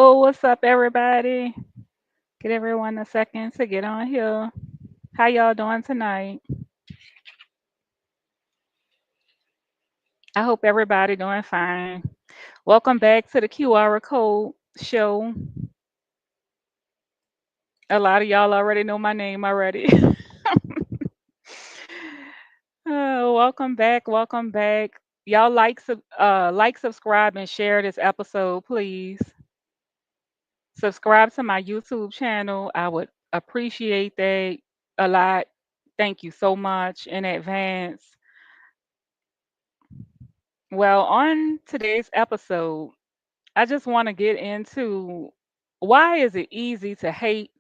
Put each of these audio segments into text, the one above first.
What's up, everybody? Get everyone a second to get on here. How y'all doing tonight? I hope everybody doing fine. Welcome back to the QR Code Show. A lot of y'all already know my name already. Welcome back. Welcome back. Y'all like, subscribe, and share this episode, please. Subscribe to my YouTube channel. I would appreciate that a lot. Thank you so much in advance. Well, on today's episode, I just want to get into why is it easy to hate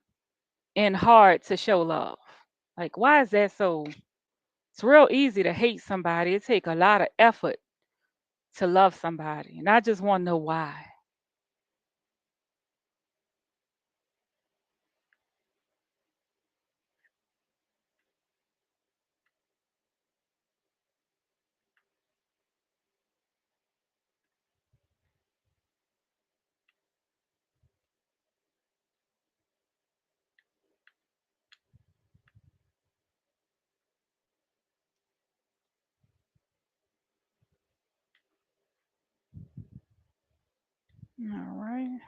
and hard to show love? Like, why is that so? It's real easy to hate somebody. It take a lot of effort to love somebody, and I just want to know why. All right,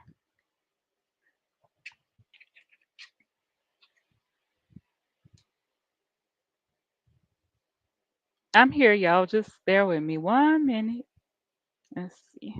I'm here, y'all. Just bear with me 1 minute. Let's see.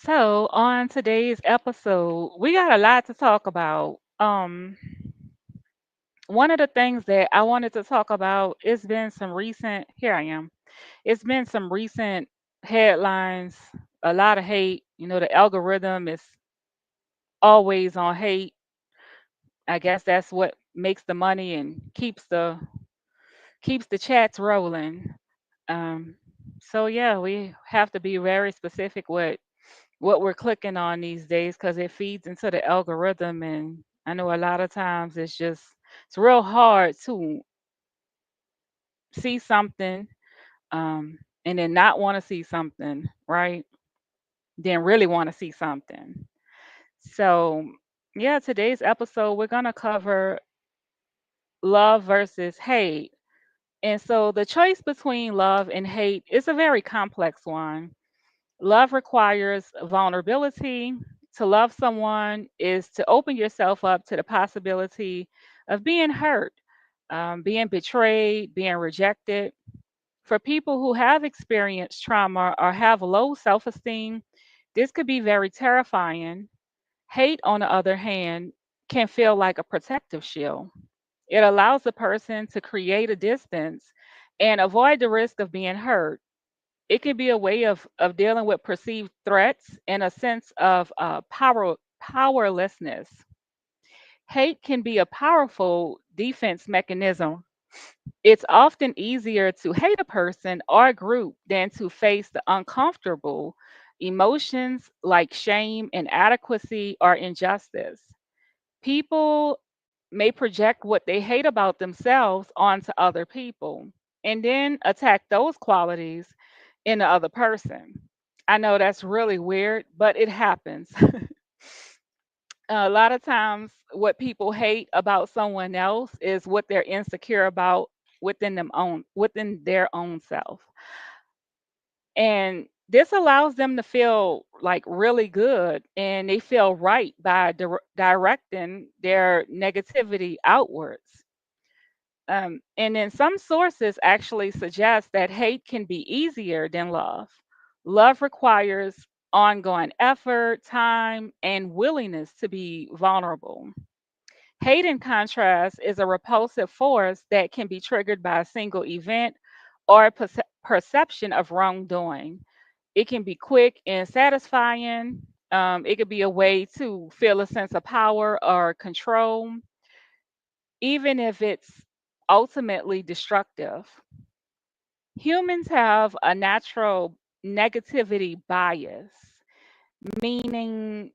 So, on today's episode, we got a lot to talk about. One of the things that I wanted to talk about, it's been some recent, here I am. It's been some recent headlines, a lot of hate. The algorithm is always on hate. I guess that's what makes the money and keeps the chats rolling. Um, so yeah, we have to be very specific with what we're clicking on these days because it feeds into the algorithm. And I know a lot of times it's real hard to see something and then not want to see something, right? Then really want to see something. So, yeah, today's episode, we're going to cover love versus hate. And so, the choice between love and hate is a very complex one. Love requires vulnerability. To love someone is to open yourself up to the possibility of being hurt, being betrayed, being rejected. For people who have experienced trauma or have low self esteem, this could be very terrifying. Hate, on the other hand, can feel like a protective shield. It allows a person to create a distance and avoid the risk of being hurt. It can be a way of dealing with perceived threats and a sense of powerlessness. Hate can be a powerful defense mechanism. It's often easier to hate a person or a group than to face the uncomfortable emotions like shame, inadequacy, or injustice. People may project what they hate about themselves onto other people and then attack those qualities in the other person. I know that's really weird, but it happens. A lot of times, what people hate about someone else is what they're insecure about within their own self. And This allows them to feel like really good and they feel right by directing their negativity outwards. And then some sources actually suggest that hate can be easier than love. Love requires ongoing effort, time, and willingness to be vulnerable. Hate, in contrast, is a repulsive force that can be triggered by a single event or a perception of wrongdoing. It can be quick and satisfying. It could be a way to feel a sense of power or control, even if it's ultimately destructive. Humans have a natural negativity bias, meaning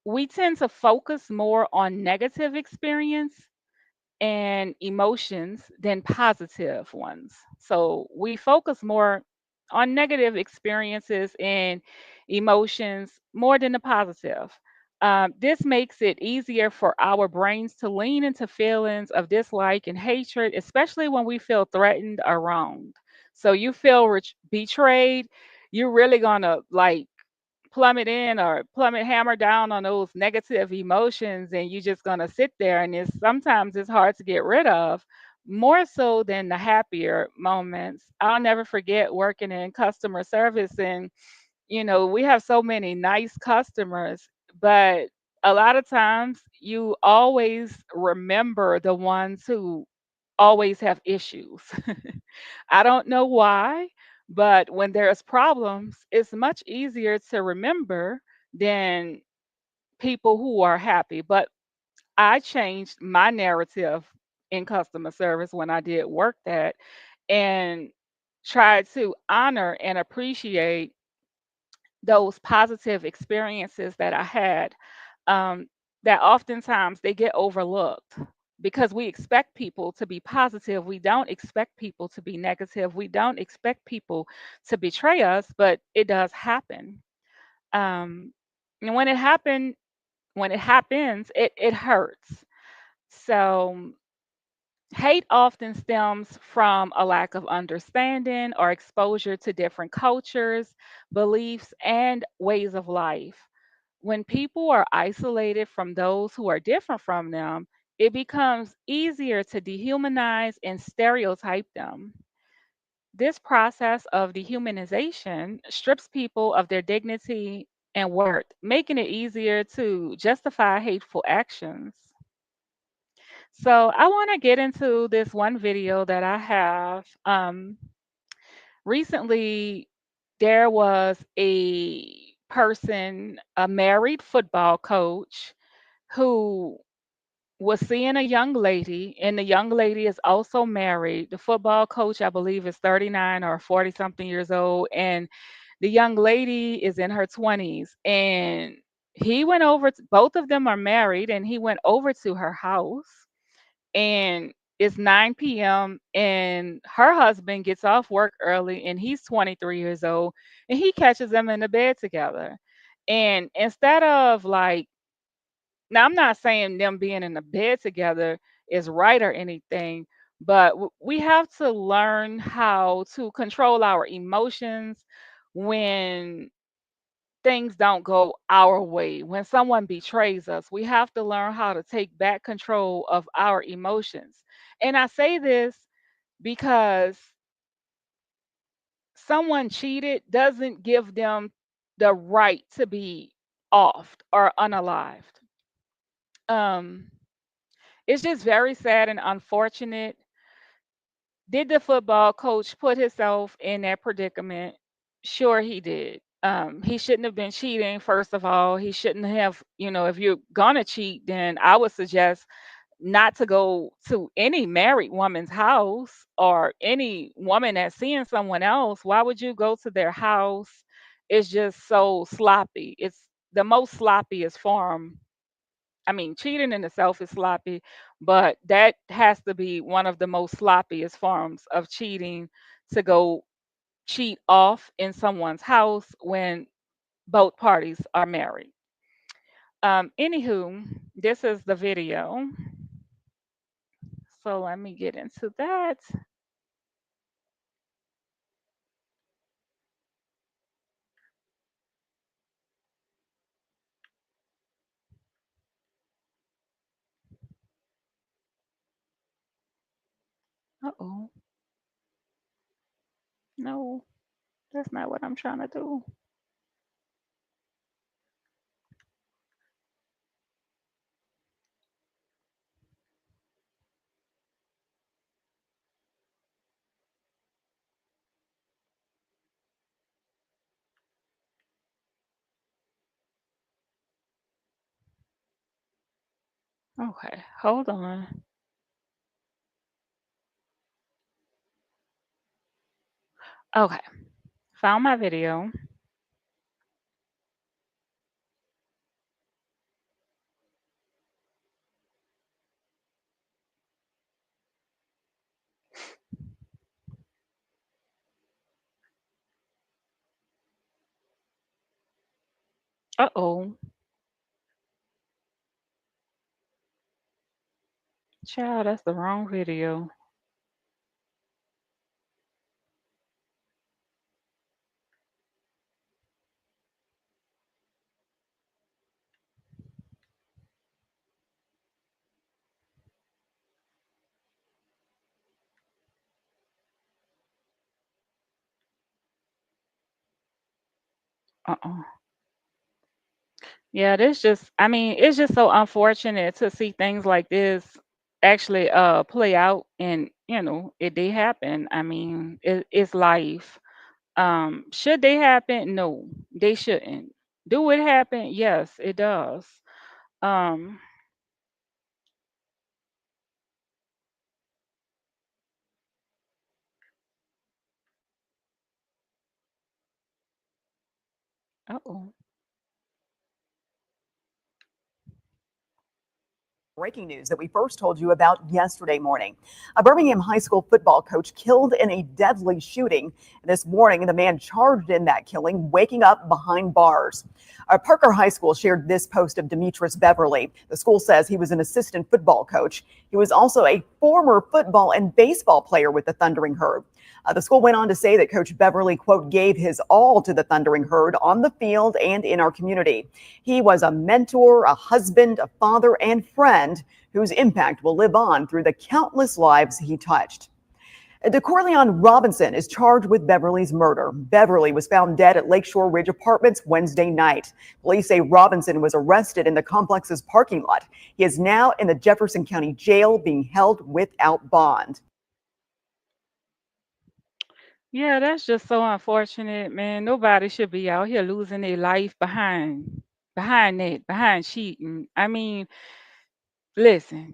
we tend to focus more on negative experience and emotions than positive ones. So we focus more on negative experiences and emotions more than the positive. This makes it easier for our brains to lean into feelings of dislike and hatred, especially when we feel threatened or wronged. So you feel betrayed, you're really gonna like plummet in or plummet hammer down on those negative emotions, and you're just going to sit there, and it's hard to get rid of, more so than the happier moments. I'll never forget working in customer service, and we have so many nice customers, but a lot of times you always remember the ones who always have issues. I don't know why, but when there's problems, it's much easier to remember than people who are happy. But I changed my narrative in customer service when I did work that and tried to honor and appreciate those positive experiences that I had, um, that oftentimes they get overlooked because we expect people to be positive. We don't expect people to be negative. We don't expect people to betray us, but it does happen. And when it happens, it hurts. So hate often stems from a lack of understanding or exposure to different cultures, beliefs, and ways of life. When people are isolated from those who are different from them, it becomes easier to dehumanize and stereotype them. This process of dehumanization strips people of their dignity and worth, making it easier to justify hateful actions. So, I want to get into this one video that I have. Recently, there was a person, a married football coach, who was seeing a young lady, and the young lady is also married. The football coach, I believe, is 39 or 40 something years old, and the young lady is in her 20s. And he went over to, both of them are married, and he went over to her house, and it's 9 p.m. and her husband gets off work early, and he's 23 years old, and he catches them in the bed together. And instead of like, now I'm not saying them being in the bed together is right or anything, but we have to learn how to control our emotions when things don't go our way. When someone betrays us, we have to learn how to take back control of our emotions. And I say this because someone cheated doesn't give them the right to be offed or unalived. Um, it's just very sad and unfortunate. Did the football coach put himself in that predicament? Sure, he did. He shouldn't have been cheating, first of all. He shouldn't have, if you're gonna cheat, then I would suggest not to go to any married woman's house or any woman that's seeing someone else. Why would you go to their house? It's just so sloppy. It's the most sloppiest form. I mean, cheating in itself is sloppy, but that has to be one of the most sloppiest forms of cheating, to go cheat off in someone's house when both parties are married. Anywho, this is the video. So let me get into that. Uh-oh. No, that's not what I'm trying to do. Okay, hold on. Okay, found my video. Uh-oh. Child, that's the wrong video. Uh-uh. Yeah, this just I mean, it's just so unfortunate to see things like this actually play out and, it did happen. I mean, it's life. Should they happen? No, they shouldn't. Do it happen? Yes, it does. Um, uh-oh. Breaking news that we first told you about yesterday morning. A Birmingham High School football coach killed in a deadly shooting. This morning, the man charged in that killing, waking up behind bars. Parker High School shared this post of Demetrius Beverly. The school says he was an assistant football coach. He was also a former football and baseball player with the Thundering Herd. The school went on to say that Coach Beverly, quote, gave his all to the Thundering Herd on the field and in our community. He was a mentor, a husband, a father, and friend whose impact will live on through the countless lives he touched. DeCorleon Robinson is charged with Beverly's murder. Beverly was found dead at Lakeshore Ridge Apartments Wednesday night. Police say Robinson was arrested in the complex's parking lot. He is now in the Jefferson County Jail being held without bond. Yeah, that's just so unfortunate, man. Nobody should be out here losing their life behind that, behind cheating. I mean, listen,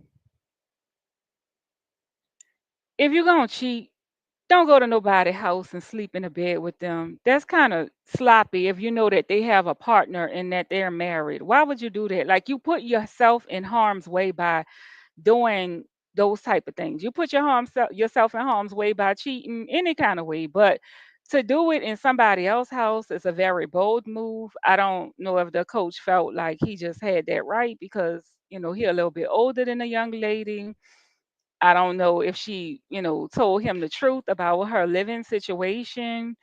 if you're gonna cheat, don't go to nobody's house and sleep in a bed with them. That's kind of sloppy if you know that they have a partner and that they're married. Why would you do that? Like you put yourself in harm's way by doing those type of things. You put yourself in harm's way by cheating any kind of way, but to do it in somebody else's house is a very bold move. I don't know if the coach felt like he just had that right because, he a little bit older than the young lady. I don't know if she, told him the truth about her living situation.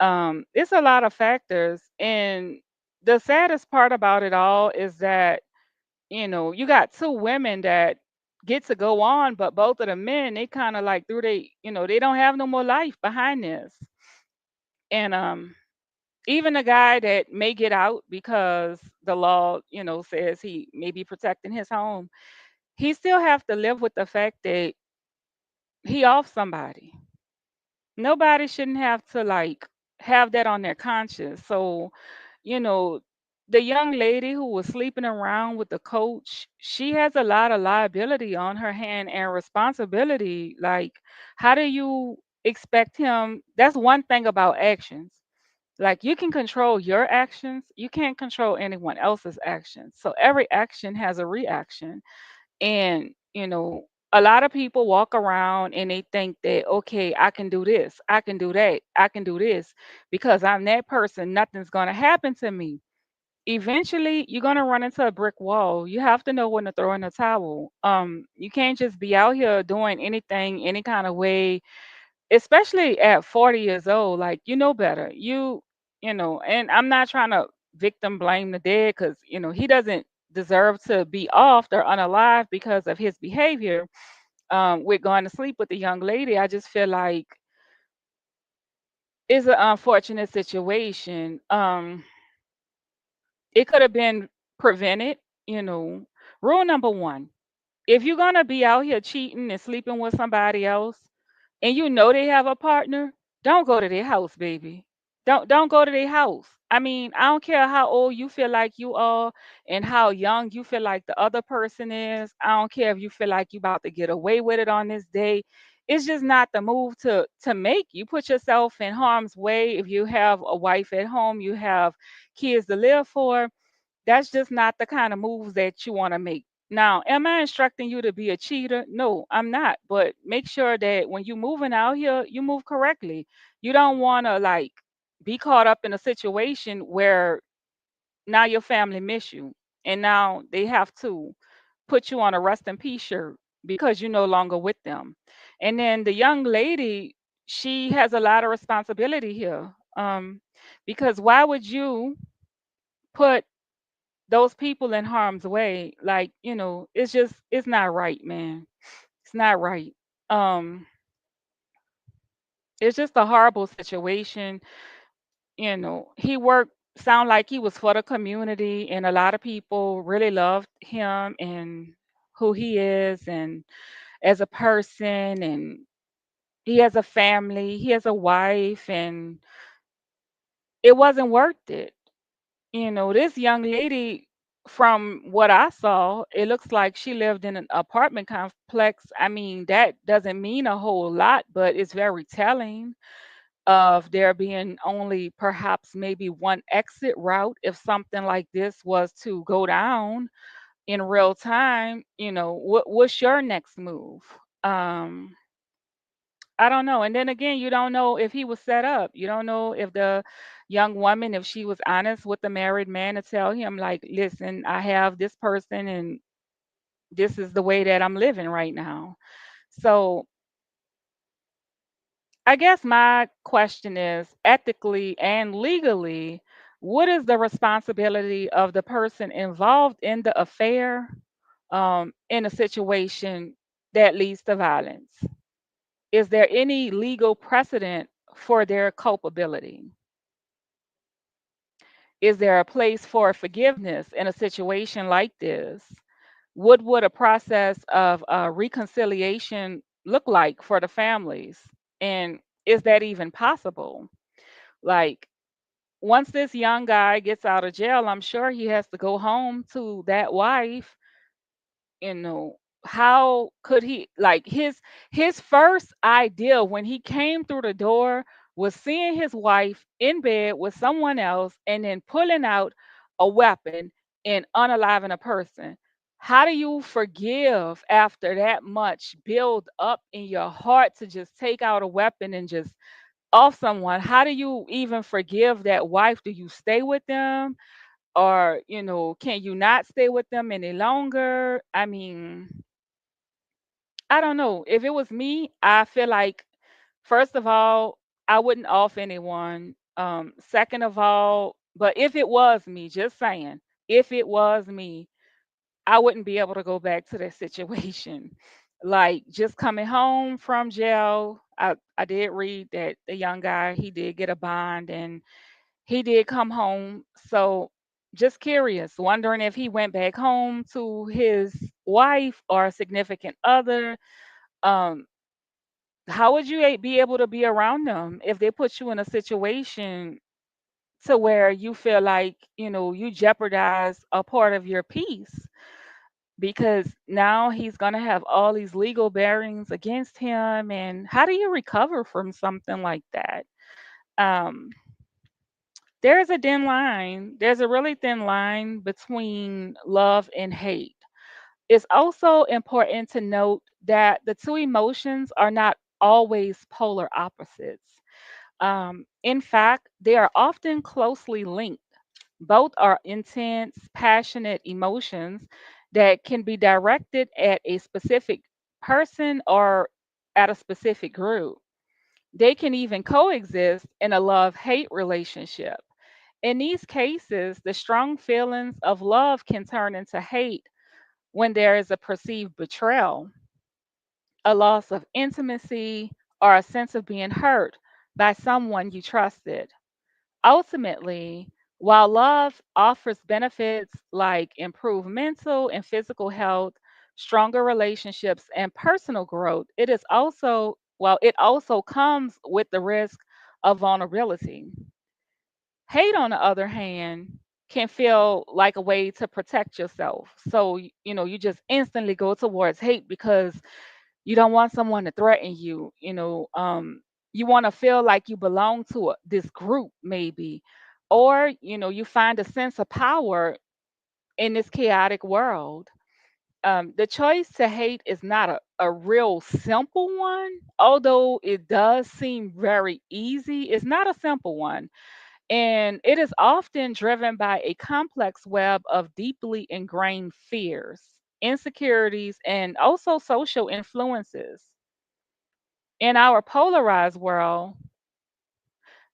It's a lot of factors. And the saddest part about it all is that, you got two women that get to go on, but both of the men, they kind of like through they, they don't have no more life behind this. And even a guy that may get out because the law, says he may be protecting his home, he still have to live with the fact that he off somebody. Nobody shouldn't have to like have that on their conscience. So, you know, the young lady who was sleeping around with the coach, she has a lot of liability on her hand and responsibility. Like, how do you expect him? That's one thing about actions. Like, you can control your actions, you can't control anyone else's actions. So, every action has a reaction. And, a lot of people walk around and they think that, okay, I can do this, I can do that, I can do this because I'm that person. Nothing's going to happen to me. Eventually, you're going to run into a brick wall. You have to know when to throw in the towel. You can't just be out here doing anything, any kind of way, especially at 40 years old. Like, you know better. And I'm not trying to victim blame the dead because, he doesn't deserve to be off or unalive because of his behavior. with going to sleep with the young lady. I just feel like it's an unfortunate situation. It could have been prevented, you know. Rule number one, if you're gonna be out here cheating and sleeping with somebody else and you know they have a partner, don't go to their house, baby. Don't go to their house. I mean, I don't care how old you feel like you are and how young you feel like the other person is. I don't care if you feel like you about to get away with it on this day. It's just not the move to make. You put yourself in harm's way if you have a wife at home, you have kids to live for. That's just not the kind of moves that you want to make. Now, am I instructing you to be a cheater? No, I'm not. But make sure that when you're moving out here, you move correctly. You don't want to like be caught up in a situation where now your family miss you and now they have to put you on a rest in peace shirt because you're no longer with them. And then the young lady, she has a lot of responsibility here. Because why would you put those people in harm's way? Like, it's not right, man. It's not right. um it's just a horrible situation. He worked, sound like he was for the community, and a lot of people really loved him and who he is and as a person, and he has a family, he has a wife, and it wasn't worth it. This young lady, from what I saw, it looks like she lived in an apartment complex. I mean, that doesn't mean a whole lot, but it's very telling of there being only perhaps maybe one exit route if something like this was to go down in real time. What's your next move? Um, I don't know. And then again, you don't know if he was set up. You don't know if the young woman, if she was honest with the married man to tell him, like, listen, I have this person and this is the way that I'm living right now. So I guess my question is ethically and legally, what is the responsibility of the person involved in the affair in a situation that leads to violence? Is there any legal precedent for their culpability? Is there a place for forgiveness in a situation like this? What would a process of reconciliation look like for the families? And is that even possible? Like, once this young guy gets out of jail, I'm sure he has to go home to that wife. How could he, like, his first idea when he came through the door was seeing his wife in bed with someone else and then pulling out a weapon and unaliving a person. How do you forgive after that much build up in your heart to just take out a weapon and just off someone? How do you even forgive that wife? Do you stay with them, or can you not stay with them any longer? I mean, I don't know. If it was me, I feel like, first of all, I wouldn't off anyone. Second of all, but if it was me, just saying, if it was me, I wouldn't be able to go back to that situation. Like, just coming home from jail, I did read that the young guy, he did get a bond and he did come home. So just curious, wondering if he went back home to his wife or significant other. Um, how would you be able to be around them if they put you in a situation to where you feel like, you jeopardize a part of your peace? Because now he's going to have all these legal bearings against him. And how do you recover from something like that? Um, there's a thin line. There's a really thin line between love and hate. It's also important to note that the two emotions are not always polar opposites. In fact, they are often closely linked. Both are intense, passionate emotions that can be directed at a specific person or at a specific group. They can even coexist in a love hate relationship. In these cases, the strong feelings of love can turn into hate when there is a perceived betrayal. a loss of intimacy, or a sense of being hurt by someone you trusted. Ultimately, while love offers benefits like improved mental and physical health, stronger relationships, and personal growth, it also comes with the risk of vulnerability. Hate, on the other hand, can feel like a way to protect yourself. So, you just instantly go towards hate because you don't want someone to threaten you. You want to feel like you belong to this group, maybe, or you find a sense of power in this chaotic world. The choice to hate is not a real simple one, although it does seem very easy. It's not a simple one, and it is often driven by a complex web of deeply ingrained fears, insecurities, and also social influences. In our polarized world,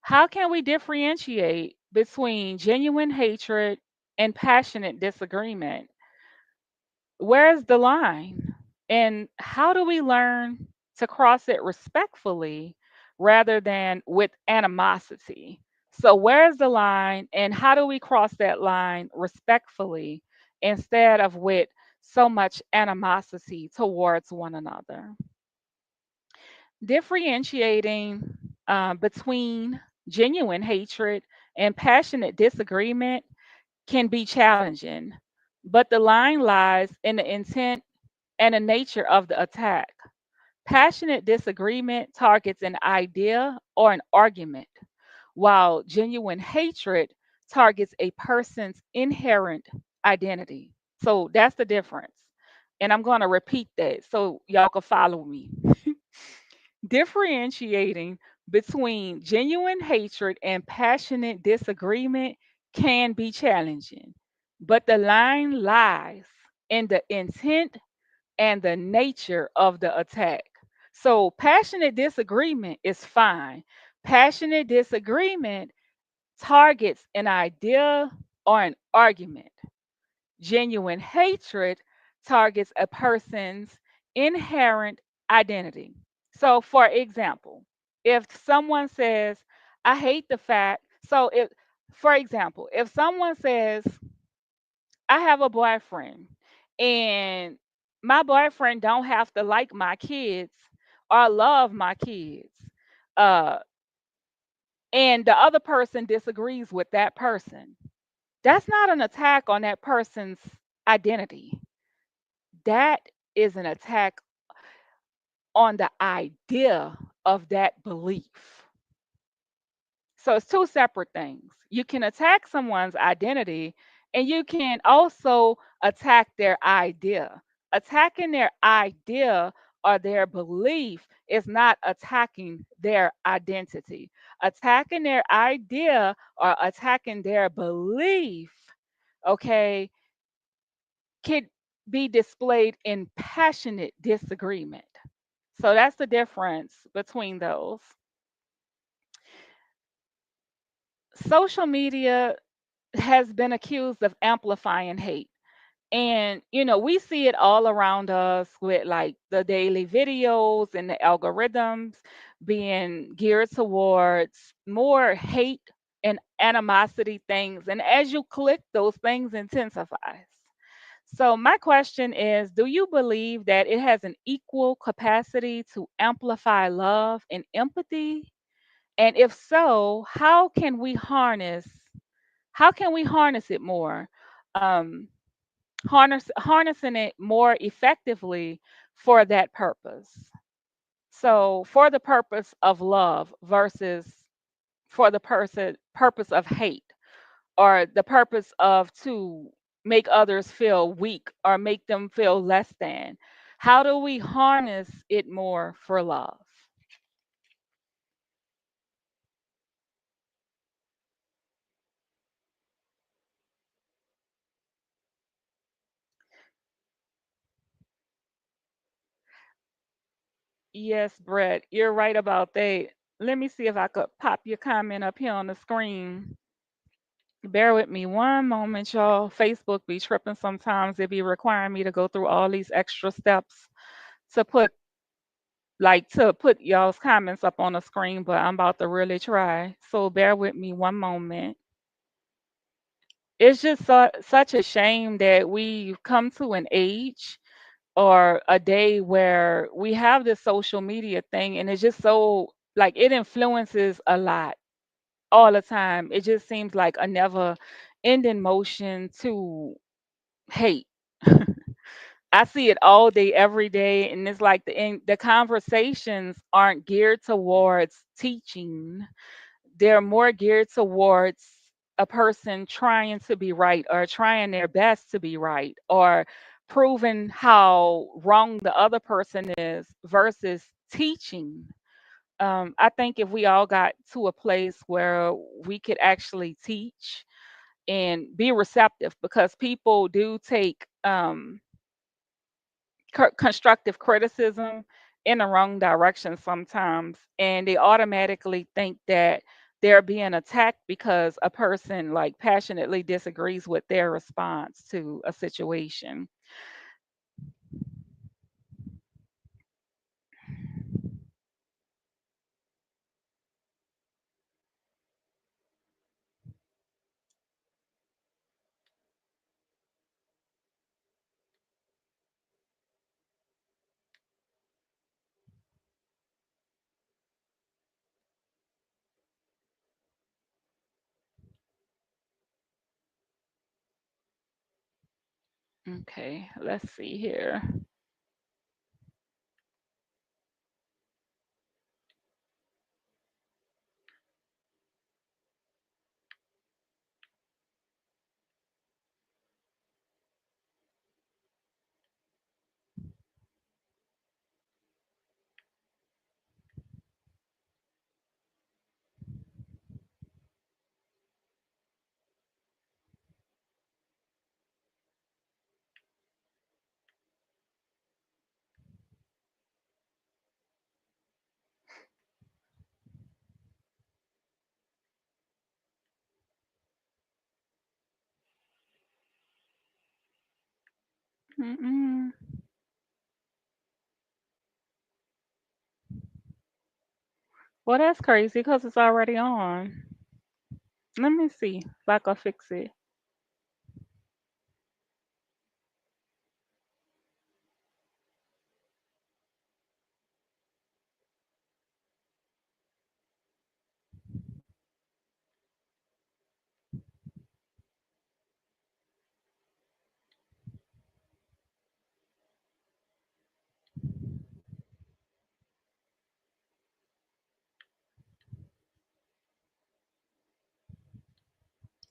how can we differentiate between genuine hatred and passionate disagreement? Where's the line? And how do we learn to cross it respectfully rather than with animosity? So, where's the line, and how do we cross that line respectfully instead of with so much animosity towards one another? Differentiating between genuine hatred and passionate disagreement can be challenging, but the line lies in the intent and the nature of the attack. Passionate disagreement targets an idea or an argument, while genuine hatred targets a person's inherent identity. So that's the difference. And I'm going to repeat that so y'all can follow me. Differentiating between genuine hatred and passionate disagreement can be challenging, but the line lies in the intent and the nature of the attack. So, passionate disagreement is fine. Passionate disagreement targets an idea or an argument. Genuine hatred targets a person's inherent identity. So, for example, if someone says, I hate the fact, so if, for example, if someone says, I have a boyfriend and my boyfriend don't have to like my kids or love my kids, uh, and the other person disagrees with that person, that's not an attack on that person's identity. That is an attack on the idea of that belief. So it's two separate things. You can attack someone's identity and you can also attack their idea. Attacking their idea or their belief is not attacking their identity. Attacking their idea or attacking their belief, okay, can be displayed in passionate disagreement. So that's the difference between those. Social media has been accused of amplifying hate. And, we see it all around us with like the daily videos and the algorithms being geared towards more hate and animosity things. And as you click, those things intensifies. So my question is, do you believe that it has an equal capacity to amplify love and empathy? And if so, how can we harness it more? Um, harnessing it more effectively for that purpose. So for the purpose of love versus for the purpose of hate, or the purpose of to make others feel weak or make them feel less than. How do we harness it more for love? Yes, Brett, you're right about that. Let me see if I could pop your comment up here on the screen. Bear with me one moment, y'all. Facebook be tripping sometimes. It be requiring me to go through all these extra steps to put. like to put y'all's comments up on the screen, but I'm about to really try. So bear with me one moment. It's just such a shame that we've come to an age or a day where we have this social media thing and it's just so like it influences a lot all the time. It just seems like a never ending motion to hate. I see it all day, every day, and it's like the conversations aren't geared towards teaching. They're more geared towards a person trying to be right or trying their best to be right or proving how wrong the other person is versus teaching. I think if we all got to a place where we could actually teach and be receptive, because people do take constructive criticism in the wrong direction sometimes, and they automatically think that they're being attacked because a person like passionately disagrees with their response to a situation. Okay, let's see here. Mm-mm. Well, that's crazy because it's already on. Let me see if I can fix it.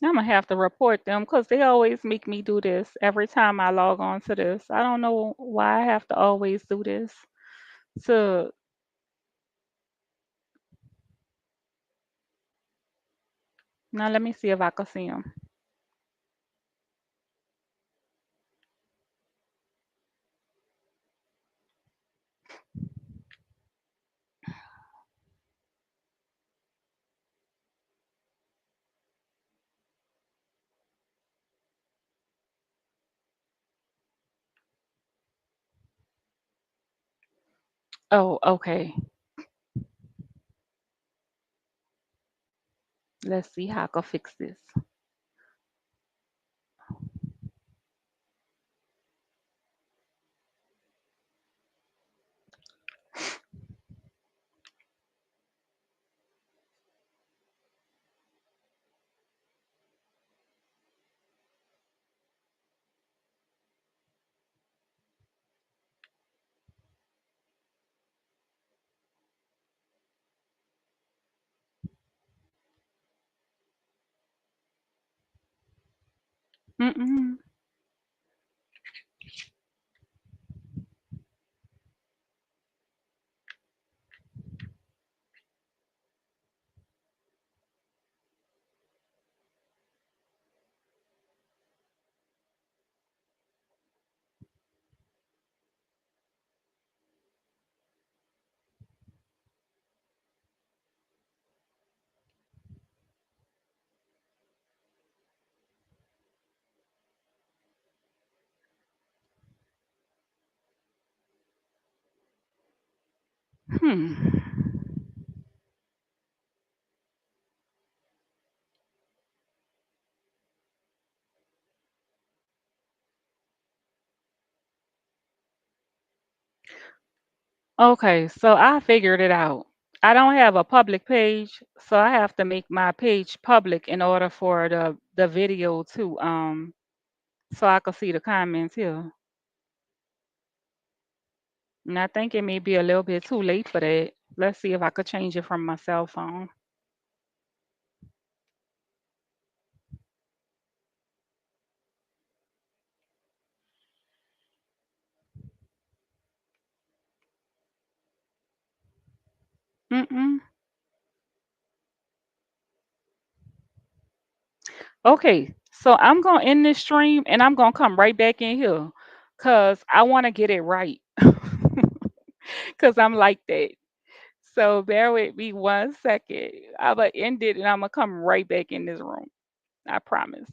I'm gonna have to report them because they always make me do this every time I log on to this. I don't know why I have to always do this. So now let me see if I can see them. Oh, okay. Let's see how I can fix this. Mm-mm. Hmm. Okay, so I figured it out. I don't have a public page, so I have to make my page public in order for the video to so I can see the comments here. And I think it may be a little bit too late for that. Let's see if I could change it from my cell phone. Mm-mm. Okay, so I'm gonna end this stream and I'm gonna come right back in here because I want to get it right. Because I'm like that. So bear with me 1 second. I'm gonna end it and I'm gonna come right back in this room. I promise.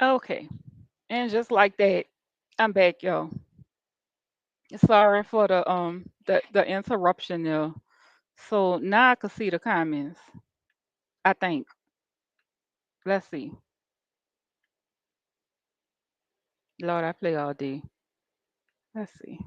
Okay. And just like that, I'm back, y'all. Sorry for the interruption there. So now I can see the comments. I think. Let's see. Lord, I play all day. Let's see.